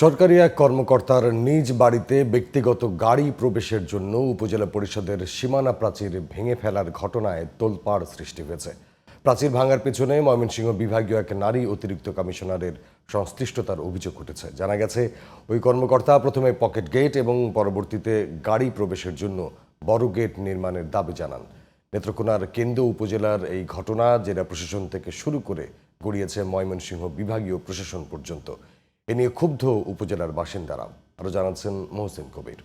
সরকারি এক কর্মকর্তার নিজ বাড়িতে ব্যক্তিগত গাড়ি প্রবেশের জন্য উপজেলা পরিষদের সীমানা প্রাচীর ভেঙে ফেলার ঘটনায় তোলপাড় সৃষ্টি হয়েছে। প্রাচীর ভাঙার পেছনে ময়মনসিংহ বিভাগীয় এক নারী অতিরিক্ত কমিশনারের সংশ্লিষ্টতার অভিযোগ উঠেছে। জানা গেছে, ওই কর্মকর্তা প্রথমে পকেট গেট এবং পরবর্তীতে গাড়ি প্রবেশের জন্য বড় গেট নির্মাণের দাবি জানান। নেত্রকোনার কেন্দ্র উপজেলার এই ঘটনা জেলা প্রশাসন থেকে শুরু করে গড়িয়েছে ময়মনসিংহ বিভাগীয় প্রশাসন পর্যন্ত। এ নিয়ে ক্ষুব্ধ উপজেলার বাসিন্দারা। আরও জানাচ্ছেন মহসিন কবির।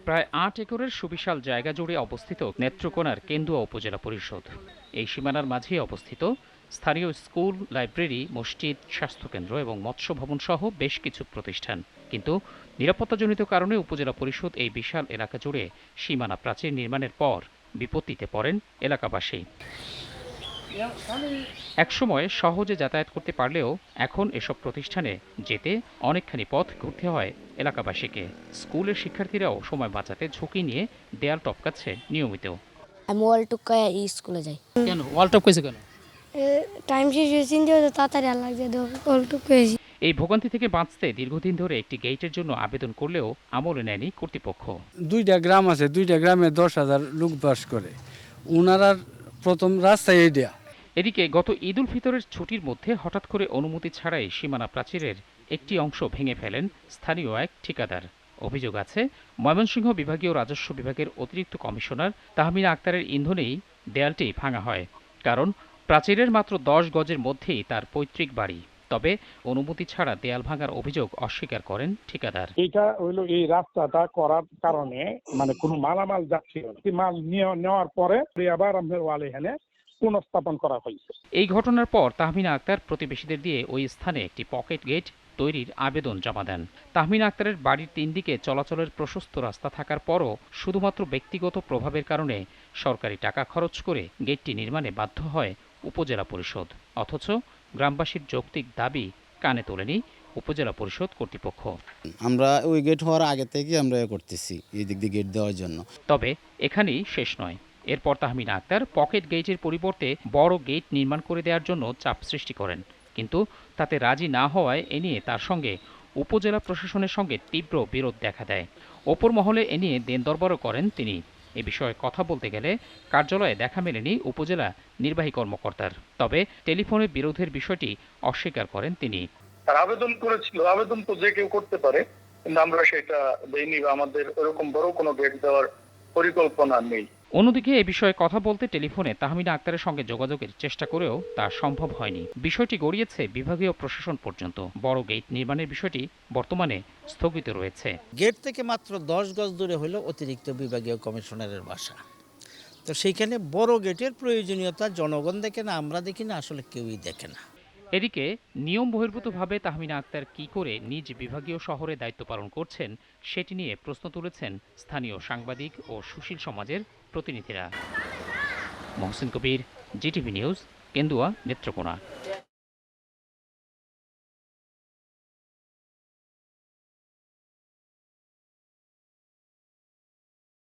প্রায় ৮ একরের সুবিশাল জায়গা জুড়ে অবস্থিত নেত্রকোনার কেন্দুয়া উপজেলা পরিষদ। এই সীমানার মাঝে অবস্থিত স্থানীয় স্কুল, লাইব্রেরি, মসজিদ, স্বাস্থ্যকেন্দ্র এবং মৎস্য ভবন সহ বেশ কিছু প্রতিষ্ঠান। কিন্তু নিরাপত্তাজনিত কারণে উপজেলা পরিষদ এই বিশাল এলাকা জুড়ে সীমানা প্রাচীর নির্মাণের পর বিপত্তিতে পড়েন এলাকাবাসী। একসময় সহজে যাতায়াত করতে পারলেও এখন এসব প্রতিষ্ঠানে যেতে অনেকখানি পথ ঘুরতে হয় এলাকাবাসীকে। স্কুলের শিক্ষার্থীরাও সময় বাঁচাতে ঝুঁকি নিয়ে দেয়াল টপকাচ্ছে নিয়মিত। আমি ওয়াল টুকায় স্কুলে যাই। কেন ওয়াল টপকাইছে কেন? টাইম শেষ হয়ে চিন্তা হতো তাড়াতাড়ি আর লাগছে ওয়াল টুকাইছি। এই ভোগান্তি থেকে বাঁচতে দীর্ঘদিন ধরে একটি গেটের জন্য আবেদন করলেও আমলে নেয়নি কর্তৃপক্ষ। 2টা গ্রাম আছে, 2টা গ্রামে 10,000 লোক বাস করে। ওনারা প্রথম রাস্তায় এইটা। এদিকে গত ঈদ উল ফিতরের ছুটির মধ্যে হঠাৎ করে অনুমতি ছাড়াই সীমানা প্রাচীরের একটি অংশ ভেঙে ফেলেন স্থানীয় এক ঠিকাদার। অভিযোগ আছে, ময়মনসিংহ বিভাগীয় রাজস্ব বিভাগের অতিরিক্ত কমিশনার তাহমিনা আক্তারের ইন্ধনেই দেয়ালটি ভাঙা হয়। কারণ প্রাচীরের মাত্র 10 গজের মধ্যেই তার পৈতৃক বাড়ি। তবে অনুমতি ছাড়া দেয়াল ভাঙার অভিযোগ অস্বীকার করেন ঠিকাদার। এটা হইলো এই রাস্তাটা করার কারণে মানে কোনো মালামাল যাচ্ছিল, মাল নেওয়ার পরে আবার আমাদের ওয়াল এখানে পুনঃস্থাপন করা হয়েছে। এই ঘটনার পর তাহমিনা আক্তার প্রতিবেশীদের দিয়ে ওই স্থানে একটি পকেট গেট তৈরির আবেদন জমা দেন। তাহমিনা আক্তারের বাড়ির 3 দিকে চলাচলের প্রশস্ত রাস্তা থাকার পরও শুধুমাত্র ব্যক্তিগত প্রভাবের কারণে সরকারি টাকা খরচ করে গেটটি নির্মাণে বাধ্য হয় উপজেলা পরিষদ। অথচ গ্রামবাসীর যৌক্তিক দাবি কানে তোলেনি উপজেলা পরিষদ কর্তৃপক্ষ। আমরা ওই গেট হওয়ার আগে থেকে আমরা করতেছি এই দিক দিয়ে গেট দেওয়ার জন্য। তবে এখানেই শেষ নয়। এরপর তাহমিনা আক্তার পকেট গেটের পরিবর্তে বড় গেট নির্মাণ করে দেওয়ার জন্য চাপ সৃষ্টি করেন। কিন্তু তাতে রাজি না হওয়ায় এ নিয়ে তার সঙ্গে উপজেলা প্রশাসনের সঙ্গে তীব্র বিরোধ দেখা দেয়। ওপর মহলে এ নিয়ে দেনদরবারও করেন তিনি। এ বিষয়ে কথা বলতে গেলে কার্যালয়ে দেখা মেলেনি উপজেলা নির্বাহী কর্মকর্তার। তবে টেলিফোনে বিরোধের বিষয়টি অস্বীকার করেন তিনি। তার আবেদন করেছিল, আবেদন তো যে কেউ করতে পারে, কিন্তু আমরা সেটা দেইনি। আমাদের ওরকম বড় কোনো গেট দেওয়ার পরিকল্পনা নেই। অন্যদিকে এ বিষয়ে কথা বলতে টেলিফোনে তাহমিনা আক্তারের সঙ্গে যোগাযোগের চেষ্টা করেও তা সম্ভব হয়নি। বিষয়টি গড়িয়েছে বিভাগীয় প্রশাসন পর্যন্ত। বড় গেট নির্মাণের বিষয়টি বর্তমানে স্থগিত রয়েছে। গেট থেকে মাত্র 10 গজ দূরে হলো অতিরিক্ত বিভাগীয় কমিশনারের বাসা। তো সেইখানে বড় গেটের প্রয়োজনীয়তা জনগণ দেখে না, আমরা দেখি না, আসলে কেউই দেখে না। এদিকে নিয়ম বহির্ভূতভাবে তাহমিনা আক্তার কি করে নিজ বিভাগীয় শহরে দায়িত্ব পালন করছেন সেটি নিয়ে প্রশ্ন তুলেছেন স্থানীয় সাংবাদিক ও সুশীল সমাজের প্রতিনিধিরা। মহসিন কবির, জিটিভি নিউজ, কেন্দুয়া, নেত্রকোনা।